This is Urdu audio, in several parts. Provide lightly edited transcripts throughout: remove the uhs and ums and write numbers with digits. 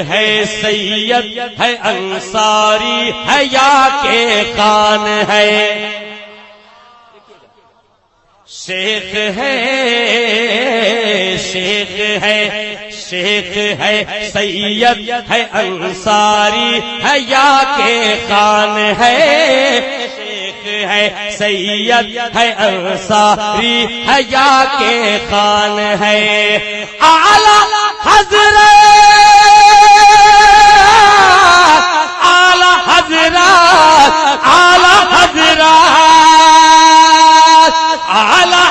ہے سید ہے انصاری ہے یا کہ خان ہے، شیخ ہے سید ہے انصاری ہے یا کہ خان ہے، شیخ ہے سید ہے انصاری ہے یا کہ خان ہے، اعلی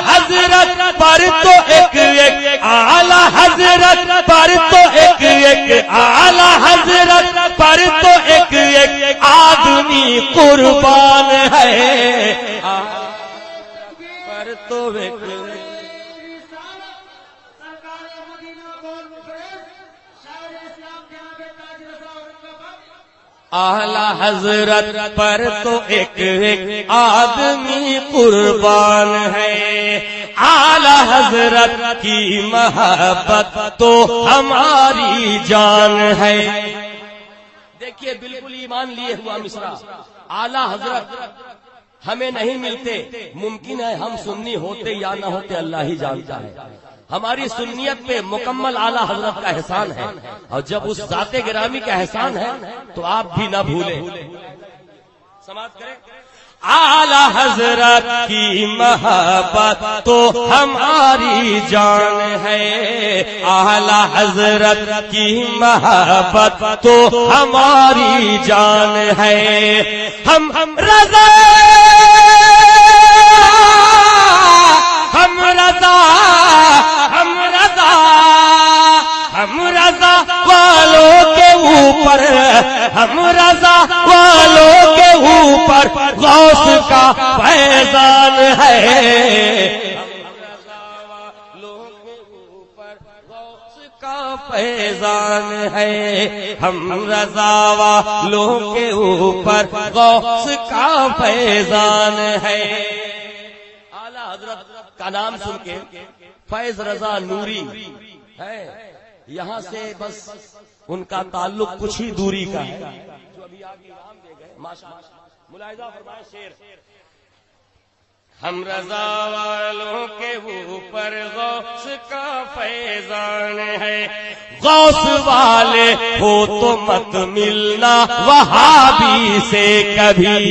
حضرت پر تو ایک اعلی حضرت پر تو ایک اعلی حضرت پر تو ایک آدمی قربان ہے، پر تو ایک اعلی حضرت پر تو ایک آدمی قربان ہے، اعلی حضرت کی محبت تو ہماری جان ہے۔ دیکھیے بالکل ایمان لیے ہوا مصرع، اعلی حضرت ہمیں نہیں ملتے، ممکن ہے ہم سنی ہوتے یا نہ ہوتے اللہ ہی جانتا ہے، ہماری سنیت پہ مکمل اعلی حضرت کا احسان ہے، اور جب اس ذات گرامی کا احسان ہے تو آپ بھی نہ بھولیں، سماعت کریں۔ اعلی حضرت کی محبت تو ہماری جان ہے، اعلی حضرت کی محبت تو ہماری جان ہے، ہم رضا والوں کے اوپر، ہم رضا والوں کے اوپر غوث کا فیضان ہے، ہم رضا والوں کے اوپر غوث کا فیضان ہے، ہم رضا والوں کے اوپر غوث کا فیضان ہے۔ اعلی حضرت کا نام سن کے فیض رضا نوری ہے، یہاں سے بس ان کا تعلق کچھ ہی دوری کا ہے، جو ابھی آگے نام دے گئے ملاحظہ فرمائے شعر، ہم رضا والوں کے اوپر غوث کا فیضان ہے، غوث والے ہو تو مت ملنا وہابی سے کبھی،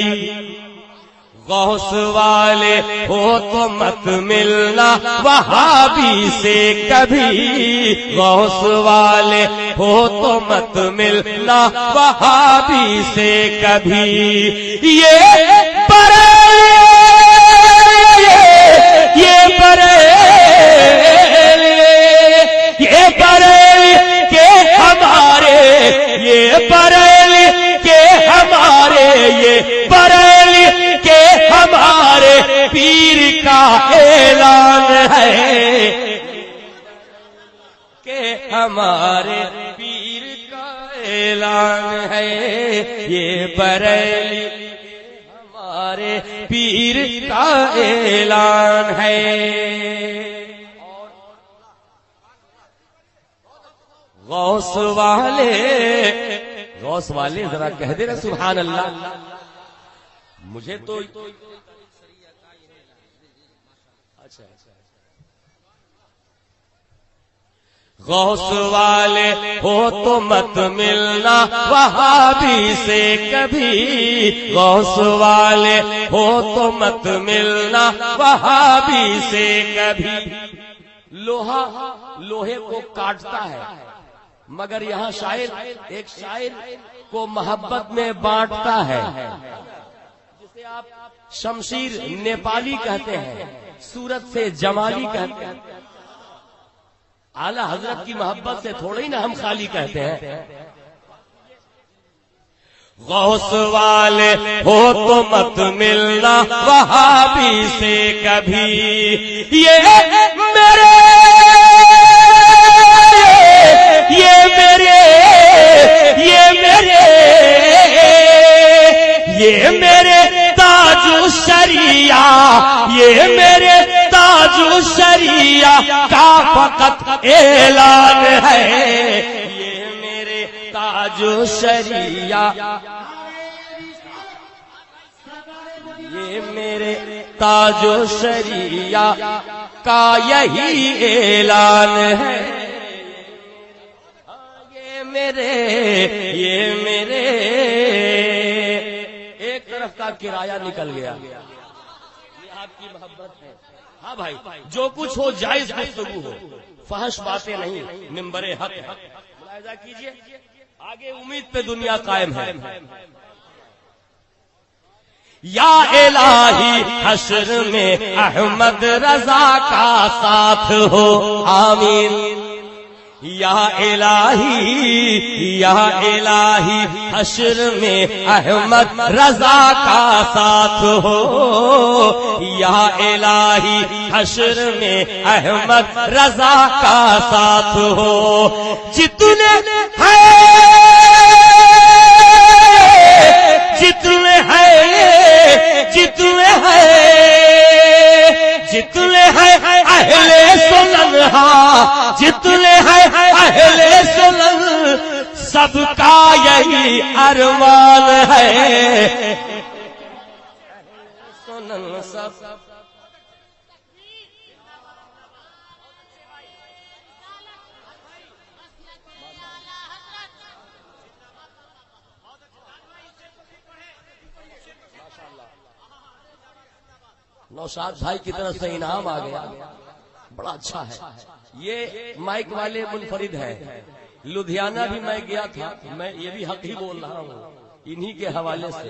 غوث والے ہو تو مت ملنا وہابی سے کبھی، غوث والے ہو تو مت ملنا وہابی سے کبھی، یہ بریلی کے ہمارے، یہ بریلی کے ہمارے، یہ بریلی کے ہمارے پیر کا اعلان ہے، کہ ہمارے پیر کا اعلان ہے، یہ بریلی ہمارے پیر کا اعلان ہے۔ غوث والے ذرا کہہ دے نا سبحان اللہ، مجھے تو غوث والے ہو تو مت ملنا وہابی سے کبھی، غوث والے ہو تو مت ملنا وہابی سے کبھی، لوہا لوہے کو کاٹتا ہے، مگر یہاں شاعر ایک شاعر کو محبت میں بانٹتا ہے، جسے آپ شمشیر نیپالی کہتے ہیں، صورت سے جمالی کہتے ہیں، اعلی حضرت کی محبت سے تھوڑی نا ہم خالی کہتے ہیں۔ غوث والے ہو تو مت ملنا وہابی سے کبھی، یہ میرے تاج الشریعہ، یہ میرے تاج الشریعہ کا فقط اعلان ہے، یہ میرے تاج و شریعہ، یہ میرے تاج و شریعہ کا یہی اعلان ہے، یہ میرے ایک طرف کا کرایہ نکل گیا، یہ آپ کی محبت ہے۔ ہاں بھائی، جو کچھ ہو جائز گفتگو ہو، فحش باتیں نہیں، منبر حق ملاحظہ کیجئے، آگے امید پہ دنیا قائم ہے۔ یا الہی حشر میں احمد رضا کا ساتھ ہو، آمین۔ یا الہی حشر میں احمد رضا کا ساتھ ہو، یا الہی حشر میں احمد رضا کا ساتھ ہو، جتنے ہیں جتنے ہیں اہل سنن، ہاں جتنے ہیں اہل سنن، سب کا یہی ارمان ہے، سنن سب۔ نوشاد بھائی کی طرف سے انعام آ گیا، بڑا اچھا ہے۔ یہ مائک والے منفرد ہیں، لدھیانہ بھی میں گیا تھا، میں یہ بھی حق ہی بول رہا ہوں، انہی کے حوالے سے،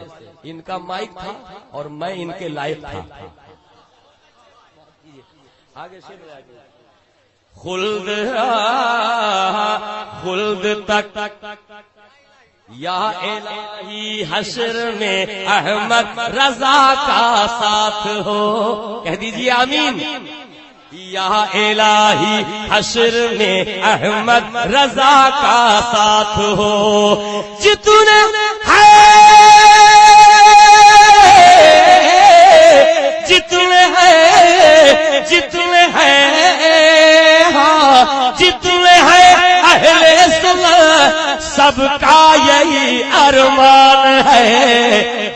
ان کا مائک تھا اور میں ان کے لائق تھا۔ آگے سے خلد تک یا الہی حشر میں احمد رضا کا ساتھ ہو، کہہ دیجئے آمین۔ یا الہی حشر میں احمد رضا کا ساتھ ہو، جتنے ہیں ہاں جتنے ہیں اہل سنت، سب کا یہی ارمان ہے،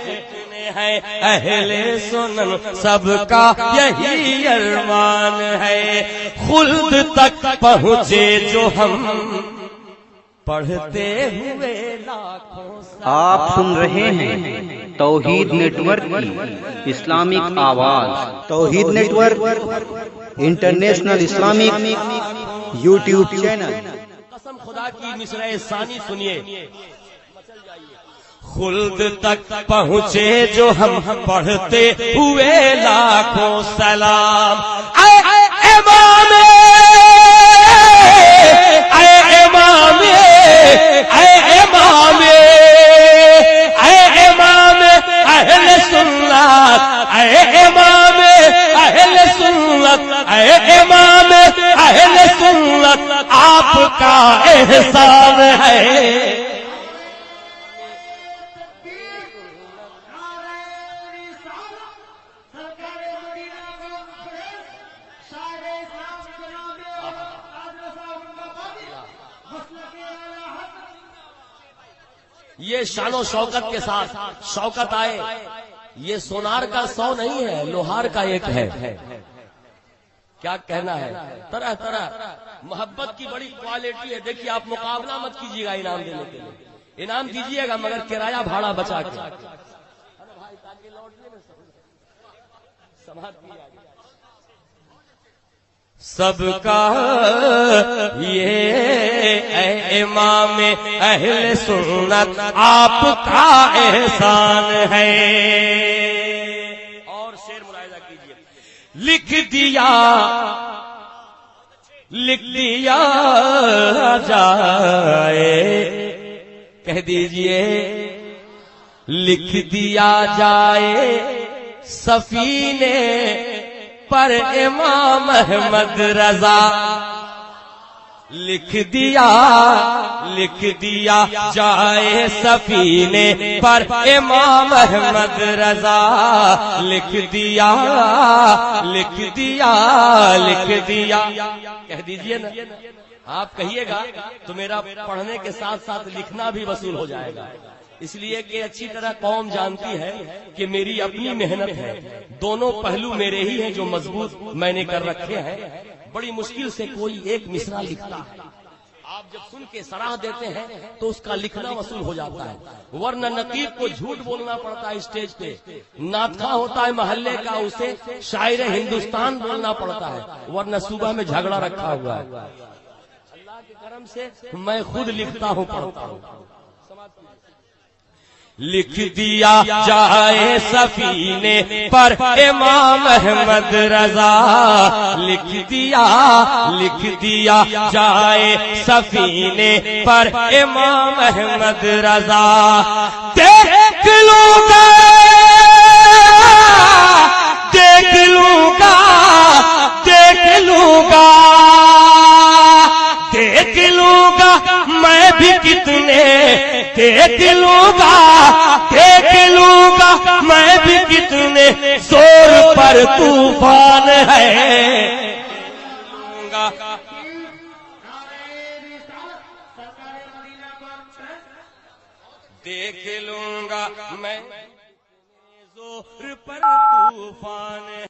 جتنے ہیں اہل سنن سب کا یہی ارمان ہے، خلد تک پہنچے جو ہم پڑھتے ہوئے لاکھوں۔ آپ سن رہے ہیں توحید نیٹ ورک کی اسلامک آواز۔ Tauheed network international Islamic YouTube channel. قسم خدا کی مصرع ثانی سنیے، خلد تک پہنچے جو ہم پڑھتے ہوئے لاکھوں سلام، اے امام اہل سنت، اے امام اہل سنت، اے امام اہل سنت، آپ کا احسان ہے۔ یہ شان و شوکت کے ساتھ شوکت آئے، یہ سونار کا 100 نہیں ہے، لوہار کا 1 ہے۔ کیا کہنا ہے، طرح طرح محبت کی بڑی کوالٹی ہے۔ دیکھیے آپ مقابلہ مت کیجیے گا انعام دینے کے لیے، انعام دیجیے گا مگر کرایہ بھاڑا بچا کے۔ سب کا یہ اے امام اہل سنت آپ کا احسان ہے۔ اور شعر ملاحظہ کیجیے، لکھ دیا جائے، کہہ دیجئے لکھ دیا جائے سفینے پر امام احمد رضا، لکھ دیا جائے سفینے پر امام احمد رضا، لکھ دیا کہہ دیجئے نا، آپ کہیے گا تو میرا پڑھنے کے ساتھ ساتھ لکھنا بھی وصول ہو جائے گا، اس لیے کہ اچھی طرح قوم جانتی ہے کہ میری اپنی محنت ہے، دونوں پہلو میرے ہی ہیں جو مضبوط میں نے کر رکھے ہیں۔ بڑی مشکل سے کوئی ایک مصرع لکھتا ہے، آپ جب سن کے صلاح دیتے ہیں تو اس کا لکھنا وصول ہو جاتا ہے، ورنہ نقیب کو جھوٹ بولنا پڑتا ہے اسٹیج پہ، ناطخواں ہوتا ہے محلے کا اسے شاعر ہندوستان بولنا پڑتا ہے، ورنہ صبح میں جھگڑا رکھا ہوا ہے۔ اللہ کے کرم سے میں خود لکھتا ہوں، پڑھتا ہوں۔ لکھ دیا جائے سفینے پر امام احمد رضا، لکھ دیا جائے سفینے پر امام احمد رضا، دیکھ لوں گا دیکھ لوں گا دیکھ لوں گا دیکھ لوں گا میں بھی کتنے، دیکھ لوں گا دیکھ لوں گا میں بھی کتنے زور پر طوفان ہے، دیکھ لوں گا میں زور پر طوفان